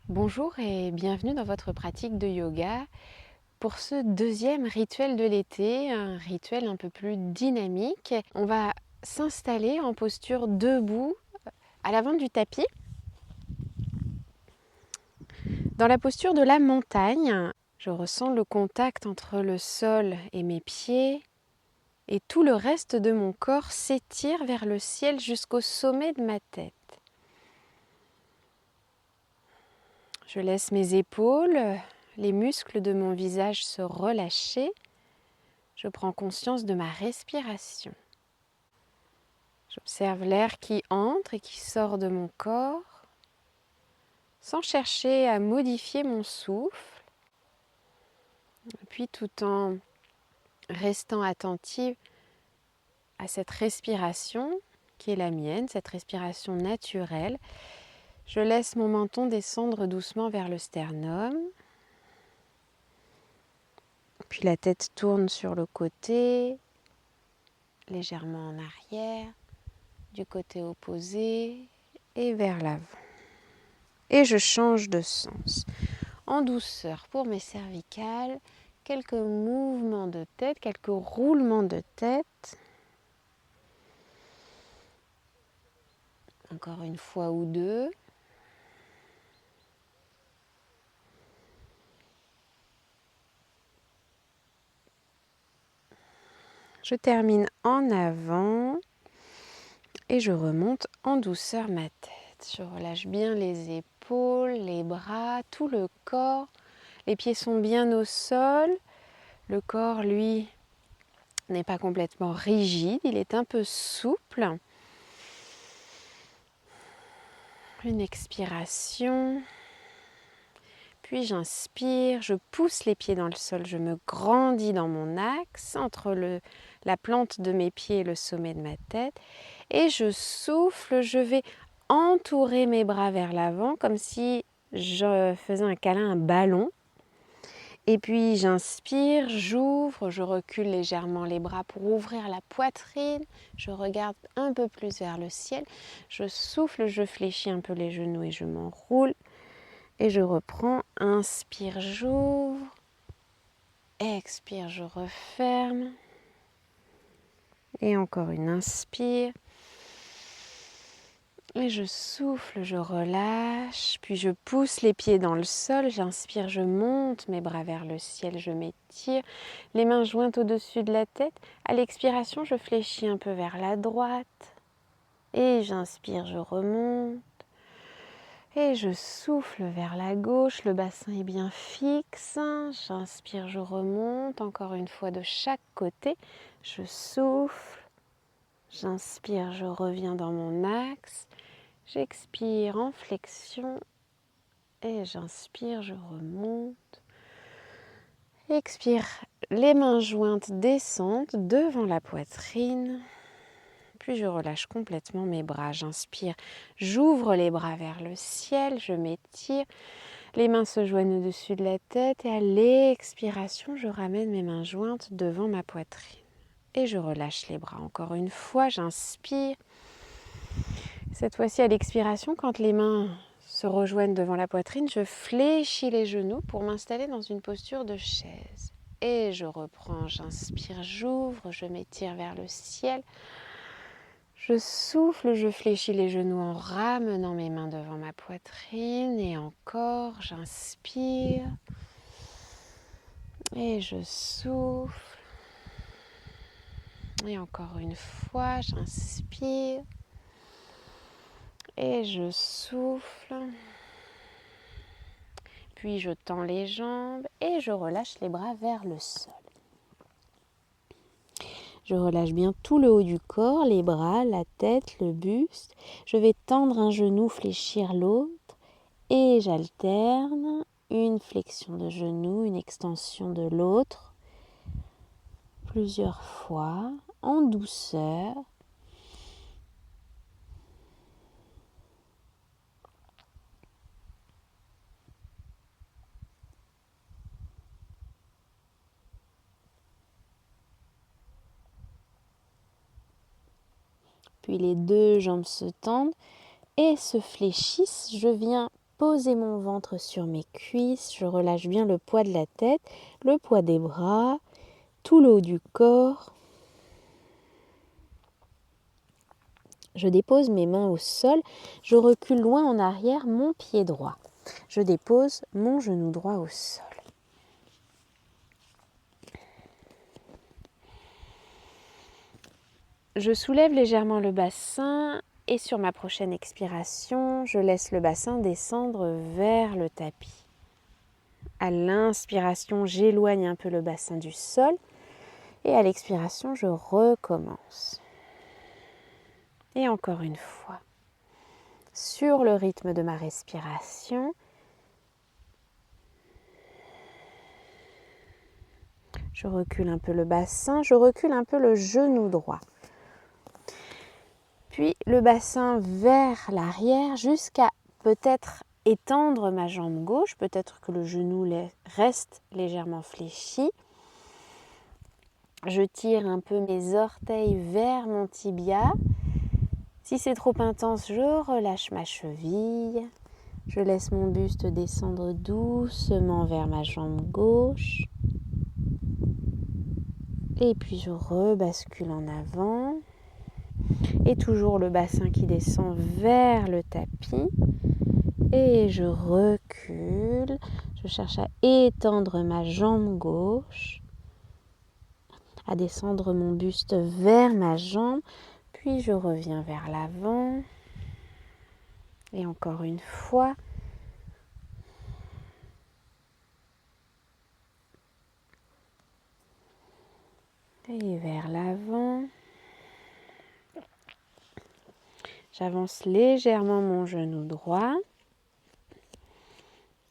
Bonjour et bienvenue dans votre pratique de yoga pour ce deuxième rituel de l'été, un rituel un peu plus dynamique. On va s'installer en posture debout à l'avant du tapis, dans la posture de la montagne. Je ressens le contact entre le sol et mes pieds et tout le reste de mon corps s'étire vers le ciel jusqu'au sommet de ma tête. Je laisse mes épaules, les muscles de mon visage se relâcher. Je prends conscience de ma respiration. J'observe l'air qui entre et qui sort de mon corps, sans chercher à modifier mon souffle. Et puis tout en restant attentive à cette respiration qui est la mienne, cette respiration naturelle, je laisse mon menton descendre doucement vers le sternum. Puis la tête tourne sur le côté, légèrement en arrière, du côté opposé et vers l'avant. Et je change de sens. En douceur pour mes cervicales, quelques mouvements de tête, quelques roulements de tête. Encore une fois ou deux. Je termine en avant et je remonte en douceur ma tête. Je relâche bien les épaules, les bras, tout le corps. Les pieds sont bien au sol. Le corps, lui, n'est pas complètement rigide, il est un peu souple. Une expiration. Puis j'inspire, je pousse les pieds dans le sol, je me grandis dans mon axe entre la plante de mes pieds et le sommet de ma tête. Et je souffle, je vais entourer mes bras vers l'avant comme si je faisais un câlin à un ballon. Et puis j'inspire, j'ouvre, je recule légèrement les bras pour ouvrir la poitrine. Je regarde un peu plus vers le ciel. Je souffle, je fléchis un peu les genoux et je m'enroule. Et je reprends, inspire, j'ouvre, expire, je referme. Et encore une inspire. Et je souffle, je relâche, puis je pousse les pieds dans le sol, j'inspire, je monte mes bras vers le ciel, je m'étire, les mains jointes au-dessus de la tête. À l'expiration, je fléchis un peu vers la droite. Et j'inspire, je remonte. Et je souffle vers la gauche, le bassin est bien fixe. J'inspire, je remonte, encore une fois de chaque côté. Je souffle, j'inspire, je reviens dans mon axe. J'expire en flexion et j'inspire, je remonte. Expire, les mains jointes descendent devant la poitrine. Puis je relâche complètement mes bras. J'inspire, j'ouvre les bras vers le ciel, je m'étire. Les mains se joignent au-dessus de la tête et à l'expiration, je ramène mes mains jointes devant ma poitrine. Et je relâche les bras. Encore une fois, j'inspire. Cette fois-ci, à l'expiration, quand les mains se rejoignent devant la poitrine, je fléchis les genoux pour m'installer dans une posture de chaise. Et je reprends, j'inspire, j'ouvre, je m'étire vers le ciel. Je souffle, je fléchis les genoux en ramenant mes mains devant ma poitrine. Et encore, j'inspire. Et je souffle. Et encore une fois, j'inspire. Et je souffle. Puis je tends les jambes et je relâche les bras vers le sol. Je relâche bien tout le haut du corps, les bras, la tête, le buste. Je vais tendre un genou, fléchir l'autre et j'alterne. Une flexion de genou, une extension de l'autre. Plusieurs fois, en douceur. Puis les deux jambes se tendent et se fléchissent. Je viens poser mon ventre sur mes cuisses. Je relâche bien le poids de la tête, le poids des bras, tout le haut du corps. Je dépose mes mains au sol. Je recule loin en arrière mon pied droit. Je dépose mon genou droit au sol. Je soulève légèrement le bassin et sur ma prochaine expiration, je laisse le bassin descendre vers le tapis. À l'inspiration, j'éloigne un peu le bassin du sol et à l'expiration, je recommence. Et encore une fois, sur le rythme de ma respiration, je recule un peu le bassin, je recule un peu le genou droit. Puis le bassin vers l'arrière jusqu'à peut-être étendre ma jambe gauche, peut-être que le genou reste légèrement fléchi. Je tire un peu mes orteils vers mon tibia. Si c'est trop intense, je relâche ma cheville. Je laisse mon buste descendre doucement vers ma jambe gauche. Et puis je rebascule en avant. Et toujours le bassin qui descend vers le tapis. Et je recule. Je cherche à étendre ma jambe gauche. À descendre mon buste vers ma jambe. Puis je reviens vers l'avant. Et encore une fois. Et vers l'avant. J'avance légèrement mon genou droit.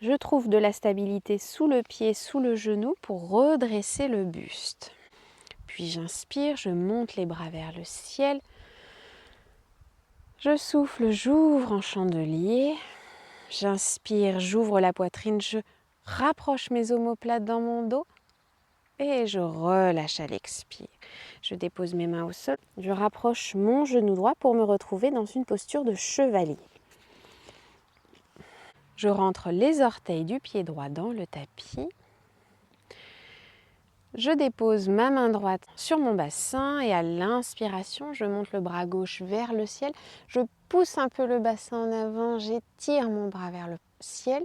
Je trouve de la stabilité sous le pied, sous le genou pour redresser le buste. Puis j'inspire, je monte les bras vers le ciel. Je souffle, j'ouvre en chandelier. J'inspire, j'ouvre la poitrine, je rapproche mes omoplates dans mon dos. Et je relâche à l'expire. Je dépose mes mains au sol. Je rapproche mon genou droit pour me retrouver dans une posture de chevalier. Je rentre les orteils du pied droit dans le tapis. Je dépose ma main droite sur mon bassin et à l'inspiration, je monte le bras gauche vers le ciel. Je pousse un peu le bassin en avant, j'étire mon bras vers le ciel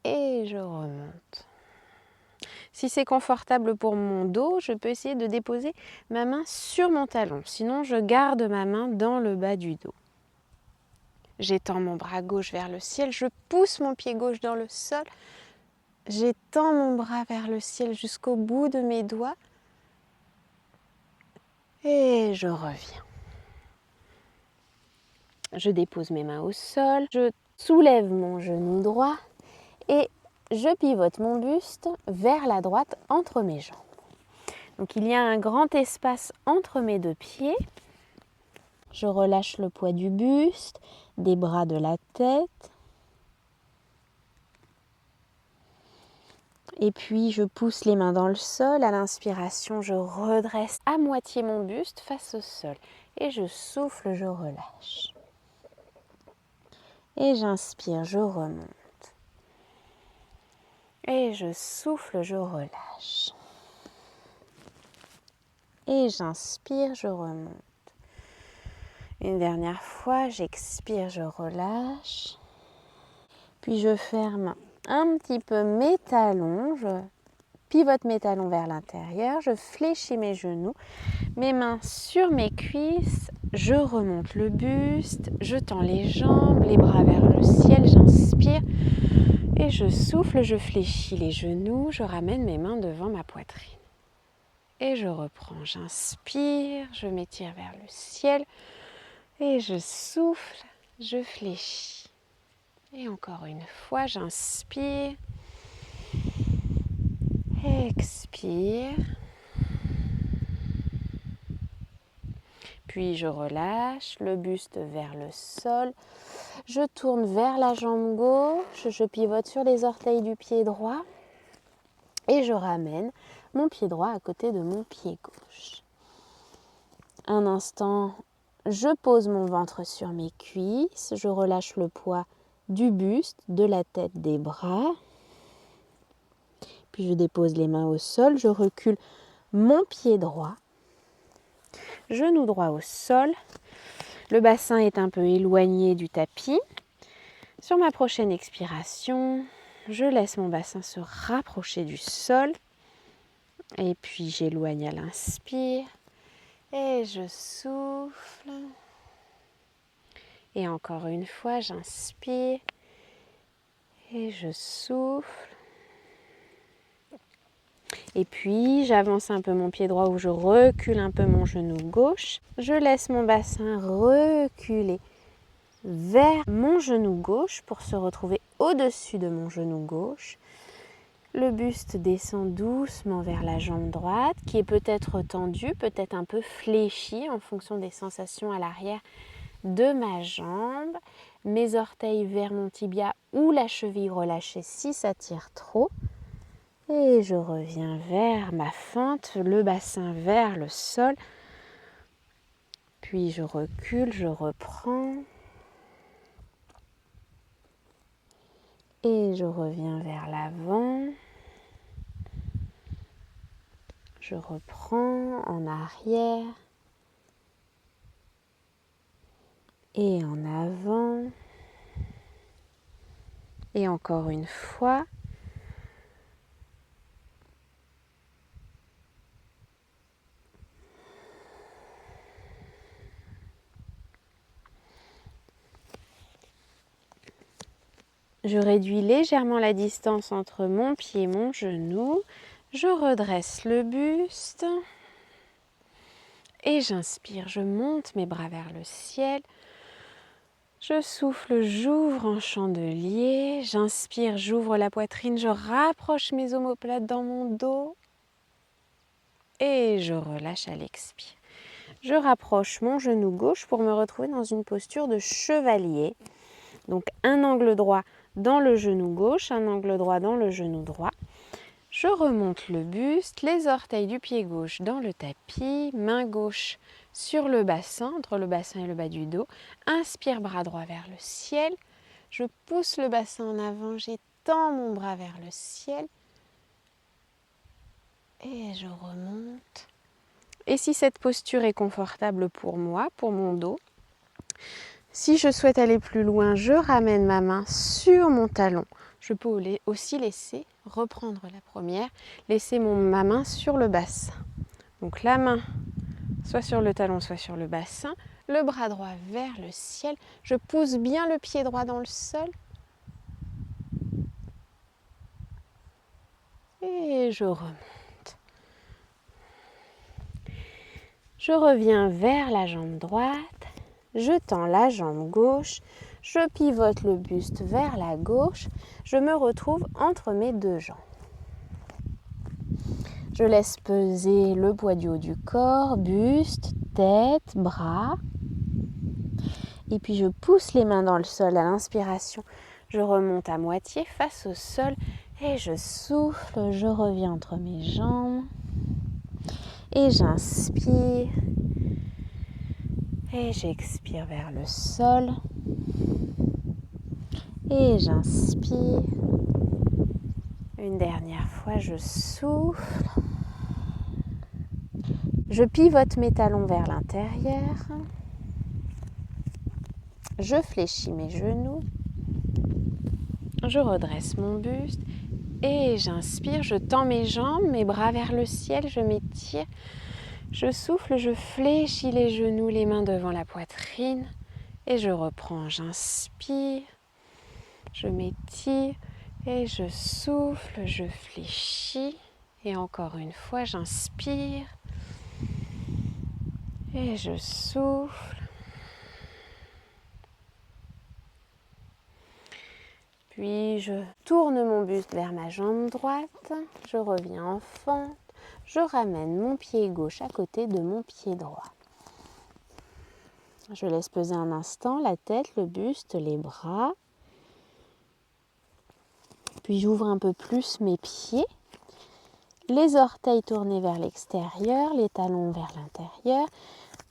et je remonte. Si c'est confortable pour mon dos, je peux essayer de déposer ma main sur mon talon. Sinon, je garde ma main dans le bas du dos. J'étends mon bras gauche vers le ciel, je pousse mon pied gauche dans le sol. J'étends mon bras vers le ciel jusqu'au bout de mes doigts. Et je reviens. Je dépose mes mains au sol, je soulève mon genou droit et je pivote mon buste vers la droite entre mes jambes. Donc il y a un grand espace entre mes deux pieds. Je relâche le poids du buste, des bras, de la tête. Et puis je pousse les mains dans le sol. À l'inspiration, je redresse à moitié mon buste face au sol. Et je souffle, je relâche. Et j'inspire, je remonte. Et je souffle, je relâche. Et j'inspire, je remonte. Une dernière fois, j'expire, je relâche. Puis je ferme un petit peu mes talons. Je pivote mes talons vers l'intérieur. Je fléchis mes genoux. Mes mains sur mes cuisses. Je remonte le buste. Je tends les jambes, les bras vers le ciel. J'inspire. Et je souffle, je fléchis les genoux. Je ramène mes mains devant ma poitrine. Et je reprends. J'inspire. Je m'étire vers le ciel. Et je souffle, je fléchis. Et encore une fois, j'inspire. Expire. Puis je relâche le buste vers le sol. Je tourne vers la jambe gauche. Je pivote sur les orteils du pied droit. Et je ramène mon pied droit à côté de mon pied gauche. Un instant, je pose mon ventre sur mes cuisses. Je relâche le poids du buste, de la tête, des bras. Puis je dépose les mains au sol, je recule mon pied droit, genou droit au sol. Le bassin est un peu éloigné du tapis. Sur ma prochaine expiration, je laisse mon bassin se rapprocher du sol. Et puis j'éloigne à l'inspire. Et je souffle. Et encore une fois, j'inspire. Et je souffle. Et puis j'avance un peu mon pied droit ou je recule un peu mon genou gauche. Je laisse mon bassin reculer vers mon genou gauche pour se retrouver au-dessus de mon genou gauche. Le buste descend doucement vers la jambe droite qui est peut-être tendue, peut-être un peu fléchie en fonction des sensations à l'arrière de ma jambe. Mes orteils vers mon tibia ou la cheville relâchée si ça tire trop. Et je reviens vers ma fente, le bassin vers le sol. Puis je recule, je reprends. Et je reviens vers l'avant. Je reprends en arrière. Et en avant. Et encore une fois. Je réduis légèrement la distance entre mon pied et mon genou. Je redresse le buste. Et j'inspire, je monte mes bras vers le ciel. Je souffle, j'ouvre en chandelier. J'inspire, j'ouvre la poitrine. Je rapproche mes omoplates dans mon dos. Et je relâche à l'expire. Je rapproche mon genou gauche pour me retrouver dans une posture de chevalier. Donc un angle droit dans le genou gauche, un angle droit dans le genou droit. Je remonte le buste, les orteils du pied gauche dans le tapis, main gauche sur le bassin, entre le bassin et le bas du dos. Inspire, bras droit vers le ciel. Je pousse le bassin en avant, j'étends mon bras vers le ciel. Et je remonte. Et si cette posture est confortable pour moi, pour mon dos, si je souhaite aller plus loin, je ramène ma main sur mon talon. Je peux aussi laisser, reprendre la première, laisser ma main sur le bassin. Donc la main soit sur le talon, soit sur le bassin. Le bras droit vers le ciel. Je pousse bien le pied droit dans le sol. Et je remonte. Je reviens vers la jambe droite. Je tends la jambe gauche, je pivote le buste vers la gauche, je me retrouve entre mes deux jambes. Je laisse peser le poids du haut du corps, buste, tête, bras. Et puis je pousse les mains dans le sol à l'inspiration. Je remonte à moitié face au sol et je souffle, je reviens entre mes jambes. Et j'inspire. Et j'expire vers le sol. Et j'inspire. Une dernière fois, je souffle. Je pivote mes talons vers l'intérieur. Je fléchis mes genoux. Je redresse mon buste. Et j'inspire, je tends mes jambes, mes bras vers le ciel, je m'étire. Je souffle, je fléchis les genoux, les mains devant la poitrine. Et je reprends, j'inspire. Je m'étire et je souffle, je fléchis. Et encore une fois, j'inspire et je souffle. Puis je tourne mon buste vers ma jambe droite. Je reviens en fente. Je ramène mon pied gauche à côté de mon pied droit. Je laisse peser un instant la tête, le buste, les bras. Puis j'ouvre un peu plus mes pieds. Les orteils tournés vers l'extérieur, les talons vers l'intérieur.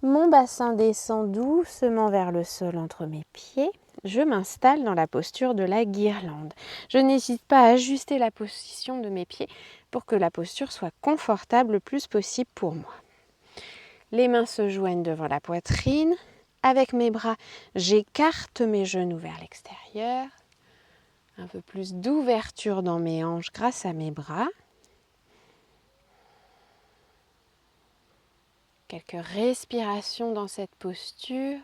Mon bassin descend doucement vers le sol entre mes pieds. je m'installe dans la posture de la guirlande. Je n'hésite pas à ajuster la position de mes pieds pour que la posture soit confortable le plus possible pour moi. Les mains se joignent devant la poitrine. Avec mes bras, j'écarte mes genoux vers l'extérieur. Un peu plus d'ouverture dans mes hanches grâce à mes bras. Quelques respirations dans cette posture.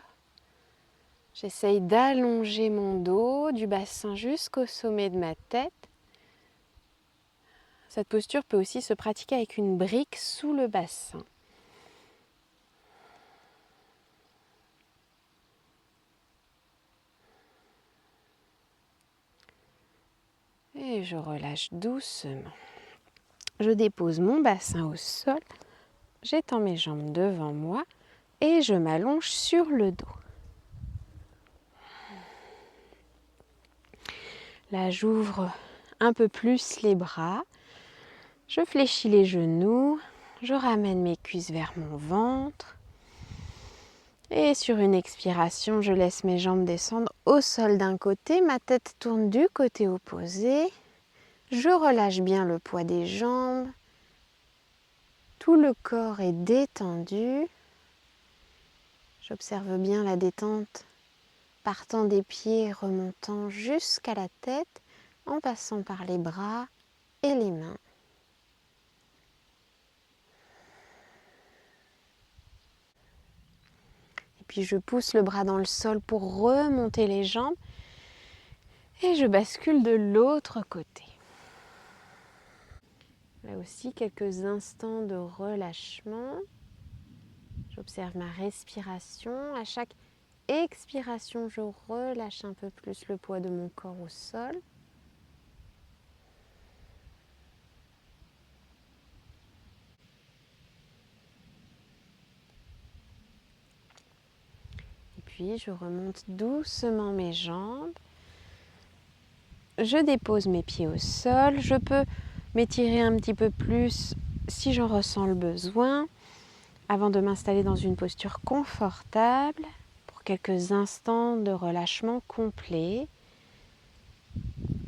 J'essaye d'allonger mon dos du bassin jusqu'au sommet de ma tête. Cette posture peut aussi se pratiquer avec une brique sous le bassin. Et je relâche doucement. Je dépose mon bassin au sol, j'étends mes jambes devant moi et je m'allonge sur le dos. Là, j'ouvre un peu plus les bras, je fléchis les genoux, je ramène mes cuisses vers mon ventre. Et sur une expiration, je laisse mes jambes descendre au sol d'un côté, ma tête tourne du côté opposé. Je relâche bien le poids des jambes. Tout le corps est détendu. J'observe bien la détente partant des pieds, remontant jusqu'à la tête, en passant par les bras et les mains. Et puis je pousse le bras dans le sol pour remonter les jambes et je bascule de l'autre côté. Là aussi, quelques instants de relâchement. J'observe ma respiration. À chaque expiration, je relâche un peu plus le poids de mon corps au sol. Et puis, je remonte doucement mes jambes. Je dépose mes pieds au sol. Je peux m'étirer un petit peu plus si j'en ressens le besoin, avant de m'installer dans une posture confortable pour quelques instants de relâchement complet,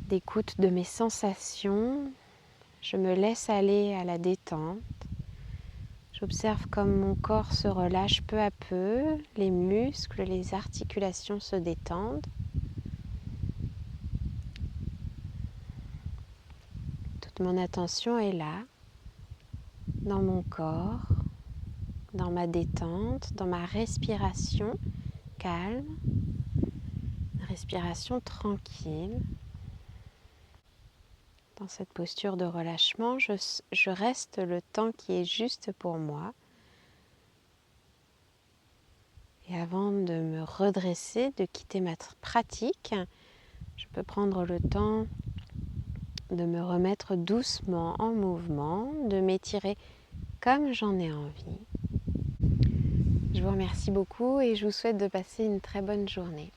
d'écoute de mes sensations. Je me laisse aller à la détente. J'observe comme mon corps se relâche peu à peu, les muscles, les articulations se détendent. Toute mon attention est là, dans mon corps, dans ma détente, dans ma respiration calme, une respiration tranquille. Dans cette posture de relâchement, je reste le temps qui est juste pour moi. Et avant de me redresser, de quitter ma pratique, je peux prendre le temps de me remettre doucement en mouvement, de m'étirer comme j'en ai envie. Je vous remercie beaucoup et je vous souhaite de passer une très bonne journée.